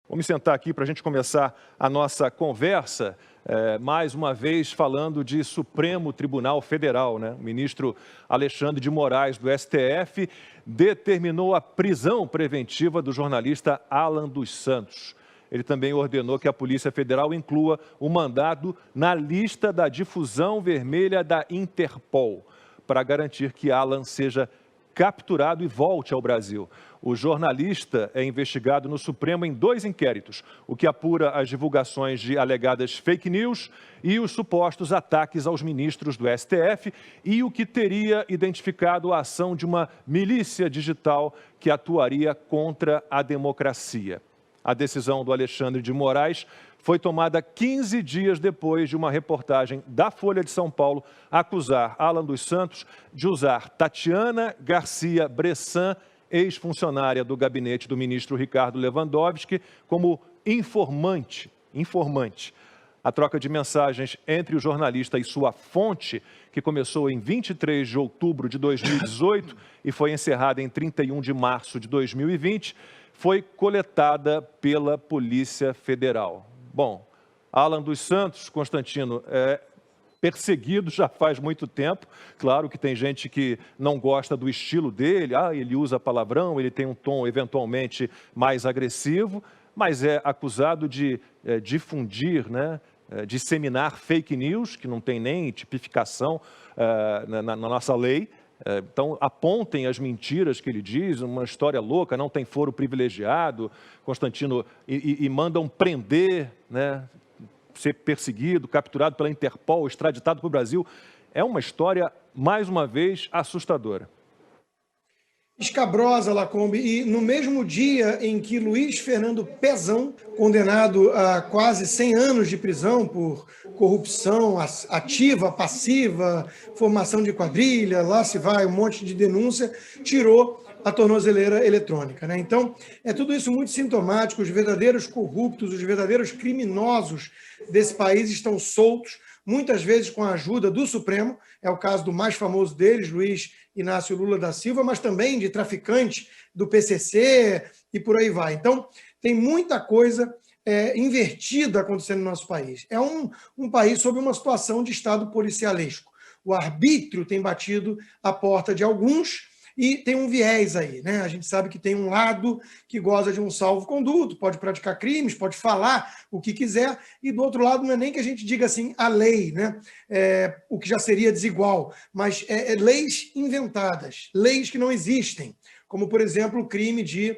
Vamos sentar aqui para a gente começar a nossa conversa, mais uma vez falando de Supremo Tribunal Federal, né? O ministro Alexandre de Moraes, do STF, determinou a prisão preventiva do jornalista Alan dos Santos. Ele também ordenou que a Polícia Federal inclua o mandado na lista da difusão vermelha da Interpol, para garantir que Alan seja capturado e volte ao Brasil. O jornalista é investigado no Supremo em 2 inquéritos, o que apura as divulgações de alegadas fake news e os supostos ataques aos ministros do STF e o que teria identificado a ação de uma milícia digital que atuaria contra a democracia. A decisão do Alexandre de Moraes foi tomada 15 dias depois de uma reportagem da Folha de São Paulo acusar Alan dos Santos de usar Tatiana Garcia Bressan, ex-funcionária do gabinete do ministro Ricardo Lewandowski, como informante. A troca de mensagens entre o jornalista e sua fonte, que começou em 23 de outubro de 2018 e foi encerrada em 31 de março de 2020, foi coletada pela Polícia Federal. Bom, Alan dos Santos, Constantino, é perseguido já faz muito tempo. Claro que tem gente que não gosta do estilo dele, ele usa palavrão, ele tem um tom eventualmente mais agressivo, mas é acusado de difundir, disseminar fake news, que não tem nem tipificação na nossa lei. Então, apontem as mentiras que ele diz, uma história louca, não tem foro privilegiado, Constantino, e mandam prender, ser perseguido, capturado pela Interpol, extraditado para o Brasil. É uma história, mais uma vez, assustadora. Escabrosa, Lacombe, e no mesmo dia em que Luiz Fernando Pezão, condenado a quase 100 anos de prisão por corrupção ativa, passiva, formação de quadrilha, lá se vai, um monte de denúncia, tirou a tornozeleira eletrônica, né? Então, é tudo isso muito sintomático. Os verdadeiros corruptos, os verdadeiros criminosos desse país estão soltos, muitas vezes com a ajuda do Supremo. É o caso do mais famoso deles, Luiz Inácio Lula da Silva, mas também de traficantes do PCC e por aí vai. Então, tem muita coisa invertida acontecendo no nosso país. É um país sob uma situação de estado policialesco. O arbítrio tem batido a porta de alguns e tem um viés aí, né? A gente sabe que tem um lado que goza de um salvo-conduto, pode praticar crimes, pode falar o que quiser, e do outro lado não é nem que a gente diga assim a lei, né? O que já seria desigual, mas leis inventadas, leis que não existem, como, por exemplo, o crime de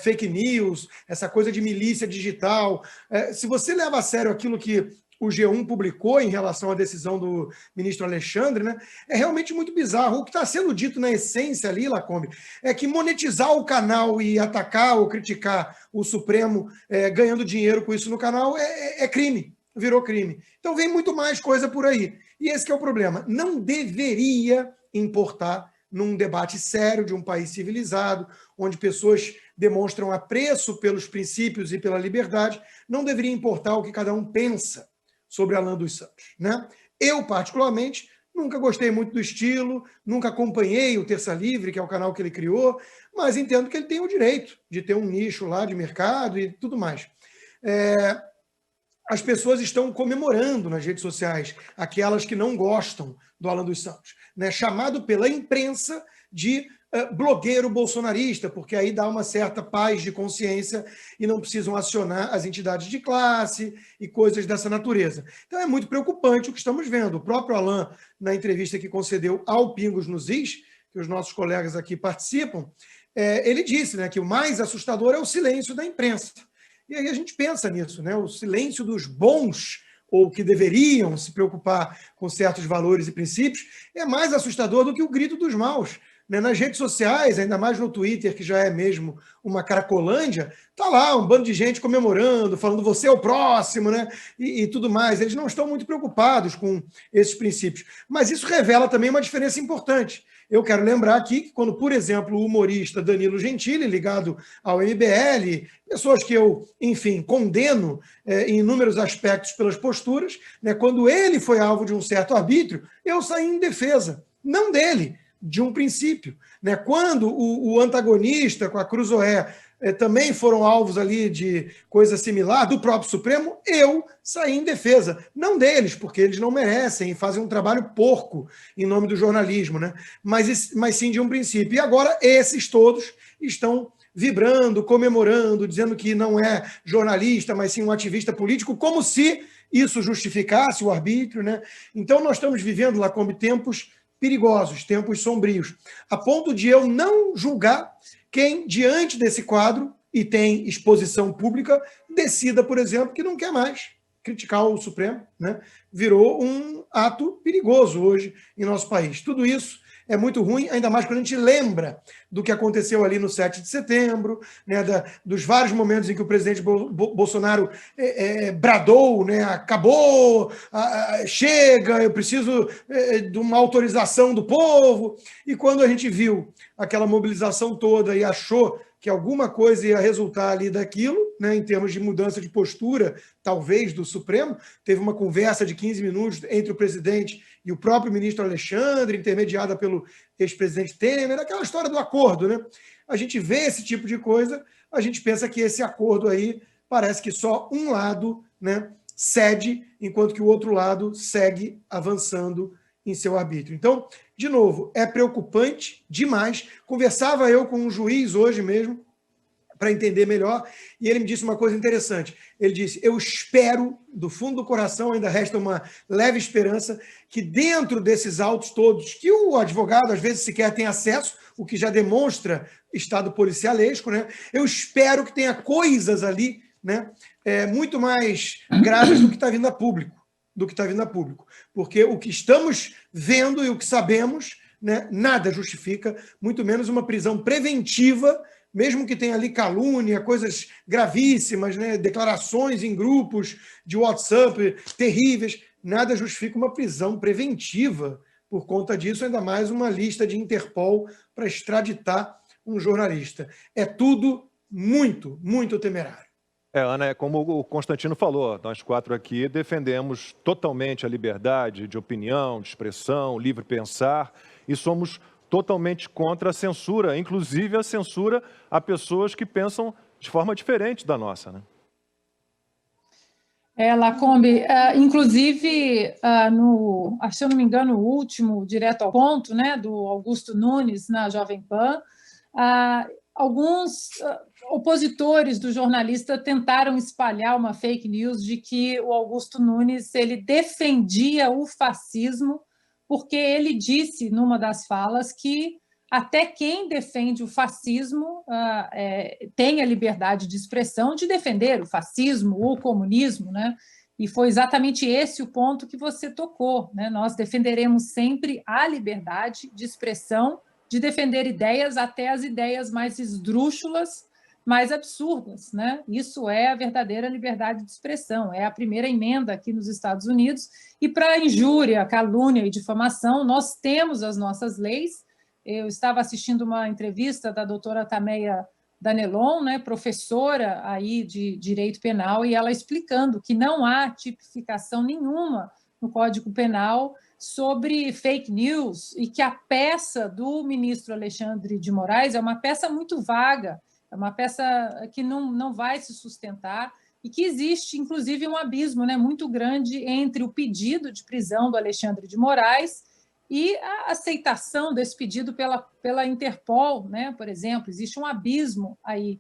fake news, essa coisa de milícia digital. Se você leva a sério aquilo que o G1 publicou em relação à decisão do ministro Alexandre, né? É realmente muito bizarro. O que está sendo dito na essência ali, Lacombe, é que monetizar o canal e atacar ou criticar o Supremo ganhando dinheiro com isso no canal é crime, virou crime. Então vem muito mais coisa por aí. E esse que é o problema. Não deveria importar num debate sério de um país civilizado, onde pessoas demonstram apreço pelos princípios e pela liberdade, não deveria importar o que cada um pensa sobre Alan dos Santos, né? Eu, particularmente, nunca gostei muito do estilo, nunca acompanhei o Terça Livre, que é o canal que ele criou, mas entendo que ele tem o direito de ter um nicho lá de mercado e tudo mais. As pessoas estão comemorando nas redes sociais, aquelas que não gostam do Alan dos Santos, né? Chamado pela imprensa de blogueiro bolsonarista, porque aí dá uma certa paz de consciência e não precisam acionar as entidades de classe e coisas dessa natureza. Então é muito preocupante o que estamos vendo. O próprio Alan, na entrevista que concedeu ao Pingos nos Is, que os nossos colegas aqui participam, ele disse, né, que o mais assustador é o silêncio da imprensa. E aí a gente pensa nisso, né? O silêncio dos bons, ou que deveriam se preocupar com certos valores e princípios, é mais assustador do que o grito dos maus. Nas redes sociais, ainda mais no Twitter, que já é mesmo uma caracolândia, tá lá um bando de gente comemorando, falando você é o próximo, né? E tudo mais. Eles não estão muito preocupados com esses princípios. Mas isso revela também uma diferença importante. Eu quero lembrar aqui que quando, por exemplo, o humorista Danilo Gentili, ligado ao MBL, pessoas que eu, enfim, condeno em inúmeros aspectos pelas posturas, né? Quando ele foi alvo de um certo arbítrio, eu saí em defesa, não dele, de um princípio, né? Quando o antagonista com a Cruzoé também foram alvos ali de coisa similar, do próprio Supremo, eu saí em defesa. Não deles, porque eles não merecem e fazem um trabalho porco em nome do jornalismo, né? Mas sim de um princípio. E agora esses todos estão vibrando, comemorando, dizendo que não é jornalista, mas sim um ativista político, como se isso justificasse o arbítrio, né? Então nós estamos vivendo, Lacombe, tempos perigosos, tempos sombrios, a ponto de eu não julgar quem, diante desse quadro, e tem exposição pública, decida, por exemplo, que não quer mais criticar o Supremo, né? Virou um ato perigoso hoje em nosso país. Tudo isso é muito ruim, ainda mais quando a gente lembra do que aconteceu ali no 7 de setembro, né, dos vários momentos em que o presidente Bolsonaro bradou, né, acabou, chega, eu preciso de uma autorização do povo. E quando a gente viu aquela mobilização toda e achou que alguma coisa ia resultar ali daquilo, né, em termos de mudança de postura, talvez, do Supremo, teve uma conversa de 15 minutos entre o presidente e o próprio ministro Alexandre, intermediada pelo ex-presidente Temer, aquela história do acordo, né? A gente vê esse tipo de coisa, a gente pensa que esse acordo aí parece que só um lado, né, cede, enquanto que o outro lado segue avançando em seu arbítrio. Então, de novo, é preocupante demais. Conversava eu com um juiz hoje mesmo, para entender melhor, e ele me disse uma coisa interessante. Ele disse, eu espero, do fundo do coração, ainda resta uma leve esperança, que dentro desses autos todos, que o advogado às vezes sequer tem acesso, o que já demonstra estado policialesco, né? Eu espero que tenha coisas ali, né, muito mais graves do que está vindo a público. Porque o que estamos vendo e o que sabemos, né, nada justifica, muito menos uma prisão preventiva, mesmo que tenha ali calúnia, coisas gravíssimas, né, declarações em grupos de WhatsApp terríveis, nada justifica uma prisão preventiva por conta disso, ainda mais uma lista de Interpol para extraditar um jornalista. É tudo muito, muito temerário. Ana, é como o Constantino falou, nós quatro aqui defendemos totalmente a liberdade de opinião, de expressão, livre pensar, e somos totalmente contra a censura, inclusive a censura a pessoas que pensam de forma diferente da nossa, né? Lacombe, inclusive, se eu não me engano, o último Direto ao Ponto, né, do Augusto Nunes, na Jovem Pan, alguns opositores do jornalista tentaram espalhar uma fake news de que o Augusto Nunes ele defendia o fascismo, porque ele disse, numa das falas, que até quem defende o fascismo tem a liberdade de expressão de defender o fascismo ou o comunismo, né? E foi exatamente esse o ponto que você tocou, né? Nós defenderemos sempre a liberdade de expressão, de defender ideias, até as ideias mais esdrúxulas, mais absurdas, né? Isso é a verdadeira liberdade de expressão, é a primeira emenda aqui nos Estados Unidos. E para injúria, calúnia e difamação, nós temos as nossas leis. Eu estava assistindo uma entrevista da doutora Tameia Danelon, né, professora aí de Direito Penal, e ela explicando que não há tipificação nenhuma no Código Penal sobre fake news e que a peça do ministro Alexandre de Moraes é uma peça muito vaga, é uma peça que não vai se sustentar e que existe, inclusive, um abismo, né, muito grande entre o pedido de prisão do Alexandre de Moraes e a aceitação desse pedido pela Interpol, né, por exemplo. Existe um abismo aí.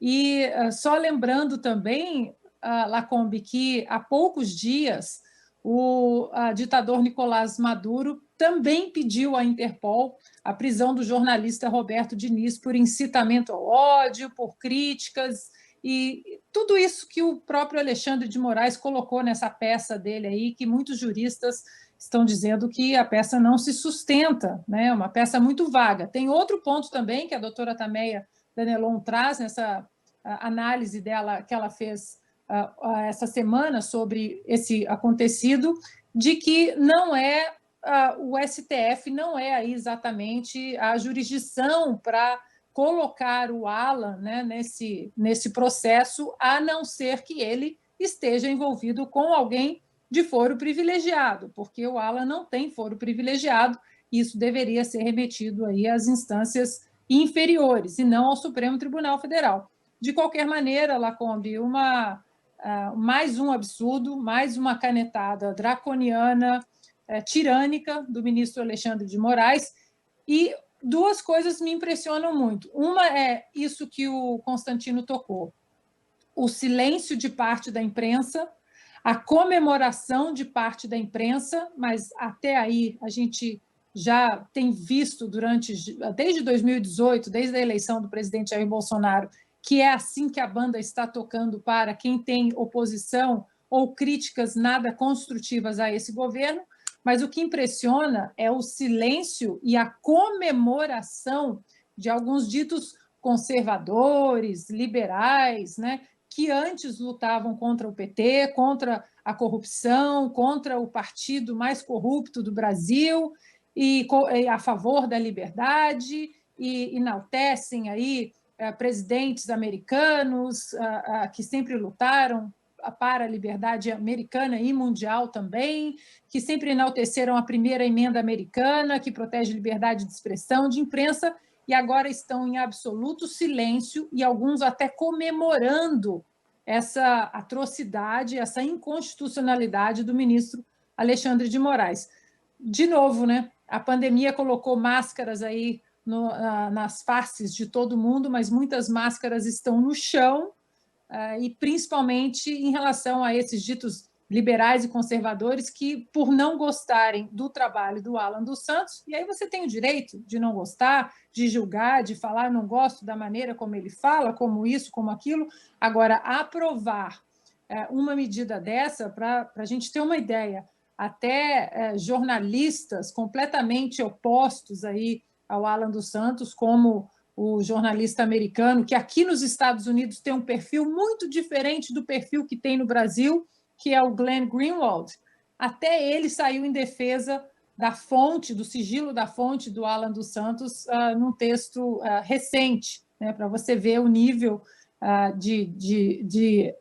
E só lembrando também, Lacombe, que há poucos dias o ditador Nicolás Maduro também pediu à Interpol a prisão do jornalista Roberto Diniz por incitamento ao ódio, por críticas, e tudo isso que o próprio Alexandre de Moraes colocou nessa peça dele aí, que muitos juristas estão dizendo que a peça não se sustenta, né? Uma peça muito vaga. Tem outro ponto também que a doutora Tameia Danelon traz nessa análise dela que ela fez essa semana sobre esse acontecido, de que não é o STF não é aí exatamente a jurisdição para colocar o Alan, né, nesse processo, a não ser que ele esteja envolvido com alguém de foro privilegiado, porque o Alan não tem foro privilegiado, e isso deveria ser remetido aí às instâncias inferiores, e não ao Supremo Tribunal Federal. De qualquer maneira, Lacombe, mais um absurdo, mais uma canetada draconiana, tirânica do ministro Alexandre de Moraes. E duas coisas me impressionam muito. Uma é isso que o Constantino tocou, o silêncio de parte da imprensa, a comemoração de parte da imprensa, mas até aí a gente já tem visto desde 2018, desde a eleição do presidente Jair Bolsonaro, que é assim que a banda está tocando para quem tem oposição ou críticas nada construtivas a esse governo, mas o que impressiona é o silêncio e a comemoração de alguns ditos conservadores, liberais, né, que antes lutavam contra o PT, contra a corrupção, contra o partido mais corrupto do Brasil e a favor da liberdade, e enaltecem aí presidentes americanos que sempre lutaram para a liberdade americana e mundial também, que sempre enalteceram a primeira emenda americana, que protege a liberdade de expressão, de imprensa, e agora estão em absoluto silêncio e alguns até comemorando essa atrocidade, essa inconstitucionalidade do ministro Alexandre de Moraes. De novo, né? A pandemia colocou máscaras aí nas faces de todo mundo, mas muitas máscaras estão no chão, e principalmente em relação a esses ditos liberais e conservadores que, por não gostarem do trabalho do Alan dos Santos, e aí você tem o direito de não gostar, de julgar, de falar, não gosto da maneira como ele fala, como isso, como aquilo. Agora, aprovar uma medida dessa, para a gente ter uma ideia, até jornalistas completamente opostos aí ao Alan dos Santos, como o jornalista americano, que aqui nos Estados Unidos tem um perfil muito diferente do perfil que tem no Brasil, que é o Glenn Greenwald. Até ele saiu em defesa da fonte, do sigilo da fonte do Alan dos Santos, num texto recente, né, para você ver o nível de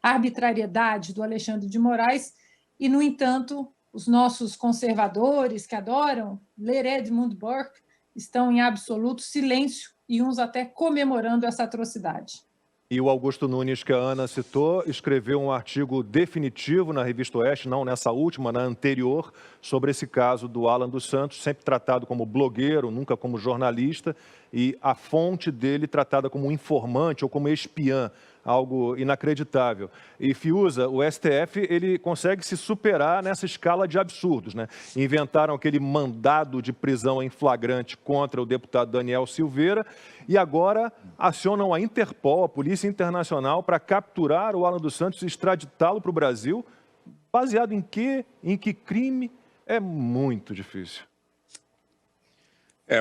arbitrariedade do Alexandre de Moraes. E, no entanto, os nossos conservadores, que adoram ler Edmund Burke, estão em absoluto silêncio e uns até comemorando essa atrocidade. E o Augusto Nunes, que a Ana citou, escreveu um artigo definitivo na Revista Oeste, não nessa última, na anterior, sobre esse caso do Alan dos Santos, sempre tratado como blogueiro, nunca como jornalista, e a fonte dele tratada como informante ou como espiã, algo inacreditável. E, Fiuza, o STF ele consegue se superar nessa escala de absurdos, né? Inventaram aquele mandado de prisão em flagrante contra o deputado Daniel Silveira e agora acionam a Interpol, a Polícia Internacional, para capturar o Alan dos Santos e extraditá-lo para o Brasil. Baseado em quê? Em que crime? É muito difícil.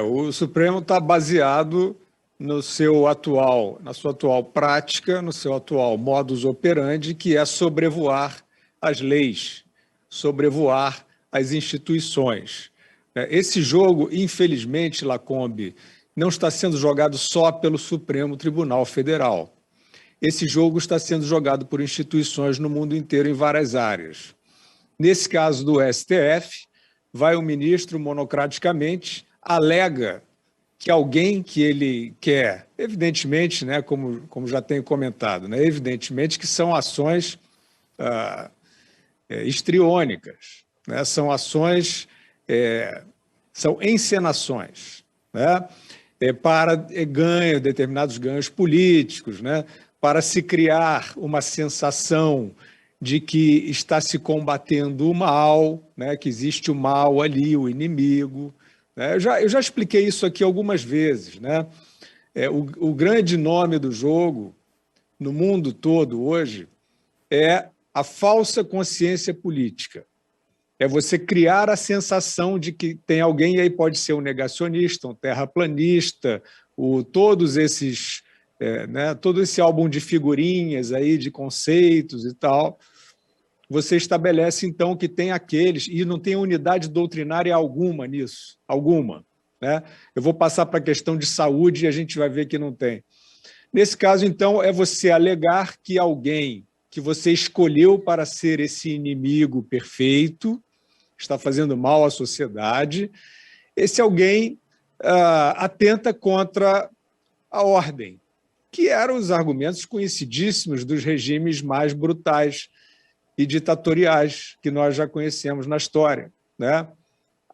O Supremo está baseado na sua atual prática, no seu atual modus operandi, que é sobrevoar as leis, sobrevoar as instituições. Esse jogo, infelizmente, Lacombe, não está sendo jogado só pelo Supremo Tribunal Federal. Esse jogo está sendo jogado por instituições no mundo inteiro, em várias áreas. Nesse caso do STF, vai o ministro monocraticamente, alega que alguém que ele quer, evidentemente, né, como já tenho comentado, né, evidentemente que são ações histriônicas, né, são ações, são encenações, né, para determinados ganhos políticos, né, para se criar uma sensação de que está se combatendo o mal, né, que existe o mal ali, o inimigo. Eu já expliquei isso aqui algumas vezes, né? O grande nome do jogo no mundo todo hoje é a falsa consciência política. É você criar a sensação de que tem alguém, e aí pode ser um negacionista, um terraplanista, todo esse álbum de figurinhas aí, de conceitos e tal. Você estabelece, então, que tem aqueles, e não tem unidade doutrinária alguma nisso, alguma. Né? Eu vou passar para a questão de saúde e a gente vai ver que não tem. Nesse caso, então, é você alegar que alguém que você escolheu para ser esse inimigo perfeito, está fazendo mal à sociedade, esse alguém atenta contra a ordem, que eram os argumentos conhecidíssimos dos regimes mais brutais e ditatoriais que nós já conhecemos na história, né?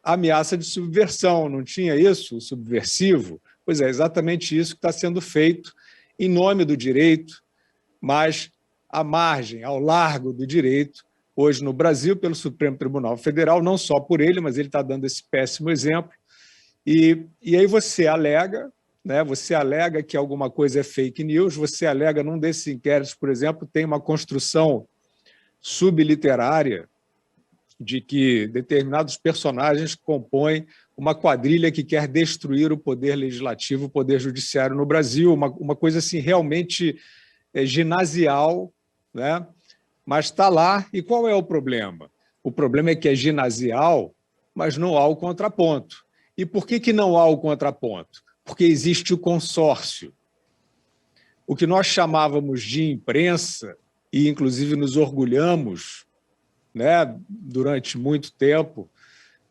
A ameaça de subversão, não tinha isso, o subversivo? Pois é, exatamente isso que está sendo feito em nome do direito, mas à margem, ao largo do direito, hoje no Brasil, pelo Supremo Tribunal Federal, não só por ele, mas ele está dando esse péssimo exemplo. E aí você alega, né, você alega que alguma coisa é fake news, você alega num desses inquéritos, por exemplo, tem uma construção subliterária de que determinados personagens compõem uma quadrilha que quer destruir o poder legislativo, o poder judiciário no Brasil, uma coisa assim realmente ginasial, né? Mas está lá. E qual é o problema? O problema é que é ginasial, mas não há o contraponto. E por que não há o contraponto? Porque existe o consórcio. O que nós chamávamos de imprensa, e inclusive nos orgulhamos, né, durante muito tempo,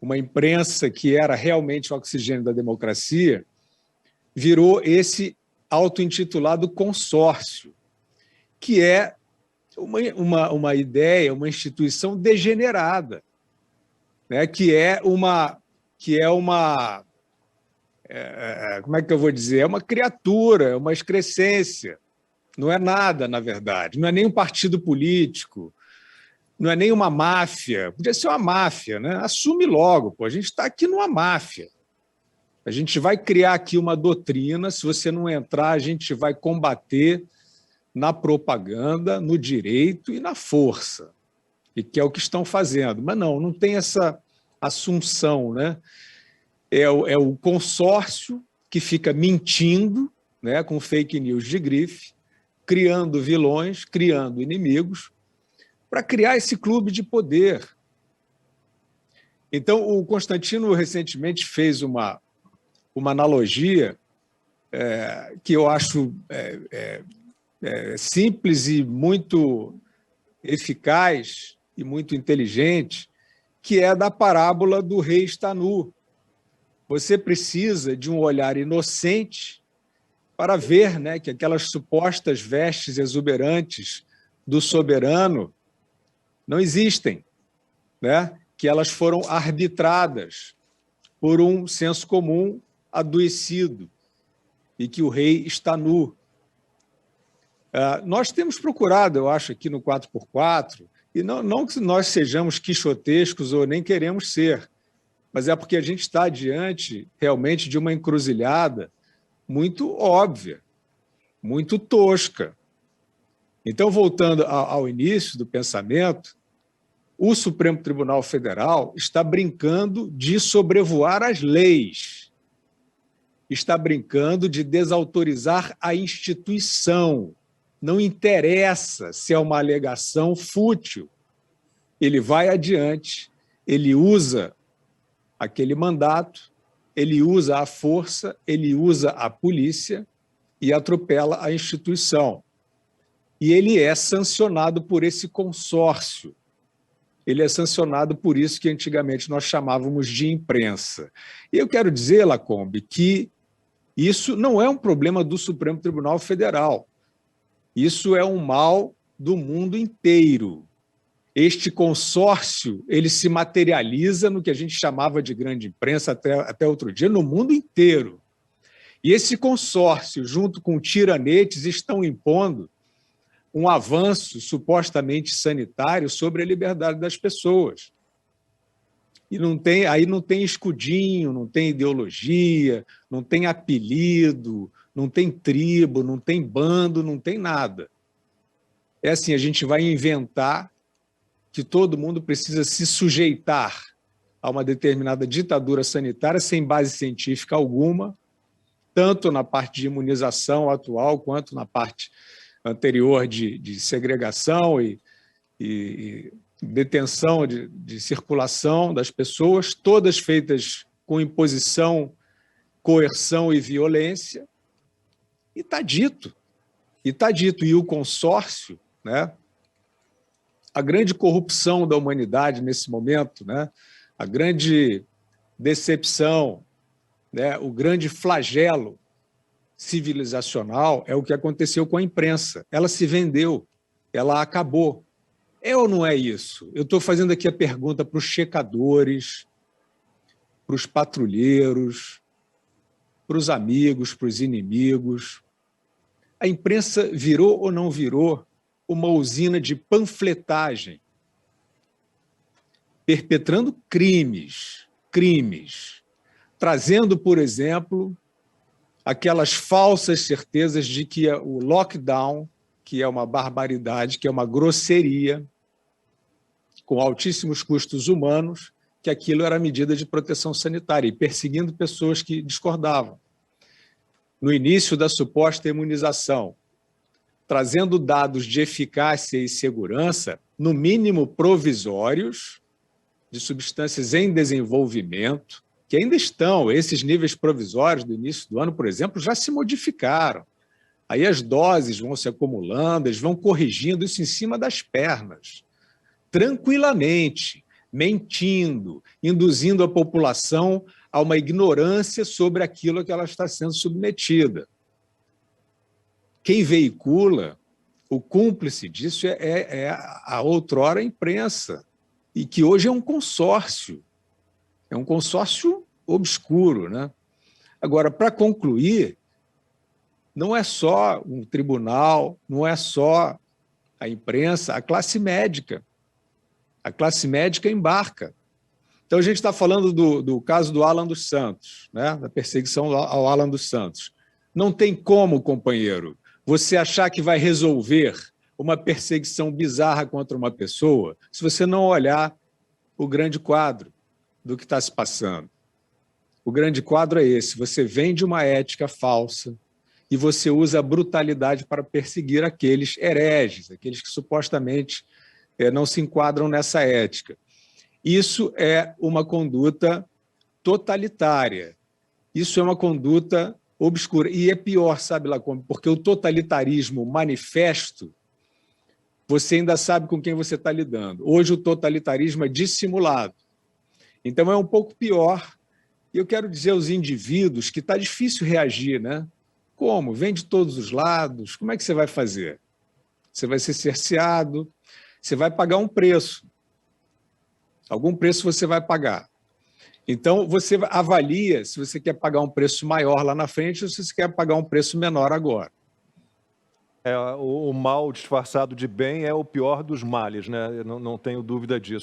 uma imprensa que era realmente o oxigênio da democracia, virou esse auto-intitulado consórcio, que é uma ideia, uma instituição degenerada, né, que é uma como é que eu vou dizer? É uma criatura, é uma excrescência, não é nada, na verdade, não é nem um partido político, não é nem uma máfia, podia ser uma máfia, né? Assume logo, pô, a gente está aqui numa máfia. A gente vai criar aqui uma doutrina, se você não entrar, a gente vai combater na propaganda, no direito e na força, e que é o que estão fazendo. Mas não tem essa assunção, né? É o consórcio que fica mentindo, né, com fake news de grife, criando vilões, criando inimigos, para criar esse clube de poder. Então, o Constantino recentemente fez uma analogia que eu acho simples e muito eficaz e muito inteligente, que é da parábola do rei está nu. Você precisa de um olhar inocente para ver, né, que aquelas supostas vestes exuberantes do soberano não existem, né? Que elas foram arbitradas por um senso comum adoecido e que o rei está nu. Nós temos procurado, eu acho, aqui no 4x4, e não que nós sejamos quixotescos ou nem queremos ser, mas é porque a gente está diante realmente de uma encruzilhada muito óbvia, muito tosca. Então, voltando ao início do pensamento, o Supremo Tribunal Federal está brincando de sobrevoar as leis, está brincando de desautorizar a instituição. Não interessa se é uma alegação fútil. Ele vai adiante, ele usa aquele mandato, ele usa a força, ele usa a polícia e atropela a instituição. E ele é sancionado por esse consórcio. Ele é sancionado por isso que antigamente nós chamávamos de imprensa. E eu quero dizer, Lacombe, que isso não é um problema do Supremo Tribunal Federal. Isso é um mal do mundo inteiro. Este consórcio, ele se materializa no que a gente chamava de grande imprensa até outro dia, no mundo inteiro. E esse consórcio, junto com tiranetes, estão impondo um avanço supostamente sanitário sobre a liberdade das pessoas. E aí não tem escudinho, não tem ideologia, não tem apelido, não tem tribo, não tem bando, não tem nada. É assim, a gente vai inventar que todo mundo precisa se sujeitar a uma determinada ditadura sanitária sem base científica alguma, tanto na parte de imunização atual quanto na parte anterior de segregação e detenção de circulação das pessoas, todas feitas com imposição, coerção e violência. E está dito. E o consórcio, né? A grande corrupção da humanidade nesse momento, né? A grande decepção, né? O grande flagelo civilizacional é o que aconteceu com a imprensa. Ela se vendeu, ela acabou. É ou não é isso? Eu estou fazendo aqui a pergunta para os checadores, para os patrulheiros, para os amigos, para os inimigos. A imprensa virou ou não virou uma usina de panfletagem, perpetrando crimes, trazendo, por exemplo, aquelas falsas certezas de que o lockdown, que é uma barbaridade, que é uma grosseria, com altíssimos custos humanos, que aquilo era medida de proteção sanitária, e perseguindo pessoas que discordavam. No início da suposta imunização, trazendo dados de eficácia e segurança, no mínimo provisórios, de substâncias em desenvolvimento, que ainda estão, esses níveis provisórios do início do ano, por exemplo, já se modificaram. Aí as doses vão se acumulando, eles vão corrigindo isso em cima das pernas, tranquilamente, mentindo, induzindo a população a uma ignorância sobre aquilo a que ela está sendo submetida. Quem veicula, o cúmplice disso é a outrora imprensa, e que hoje é um consórcio obscuro, né? Agora, para concluir, não é só um tribunal, não é só a imprensa, a classe médica. A classe médica embarca. Então, a gente está falando do caso do Alan dos Santos, né? Da perseguição ao Alan dos Santos. Não tem como, companheiro, você achar que vai resolver uma perseguição bizarra contra uma pessoa se você não olhar o grande quadro do que está se passando. O grande quadro é esse: você vende uma ética falsa e você usa a brutalidade para perseguir aqueles hereges, aqueles que supostamente não se enquadram nessa ética. Isso é uma conduta totalitária, isso é uma conduta obscura. E é pior, sabe lá como? Porque o totalitarismo manifesto, você ainda sabe com quem você está lidando. Hoje o totalitarismo é dissimulado. Então é um pouco pior. E eu quero dizer aos indivíduos que está difícil reagir, né? Como? Vem de todos os lados. Como é que você vai fazer? Você vai ser cerceado, você vai pagar um preço. Algum preço você vai pagar. Então, você avalia se você quer pagar um preço maior lá na frente ou se você quer pagar um preço menor agora. O mal disfarçado de bem é o pior dos males, né? Eu não tenho dúvida disso.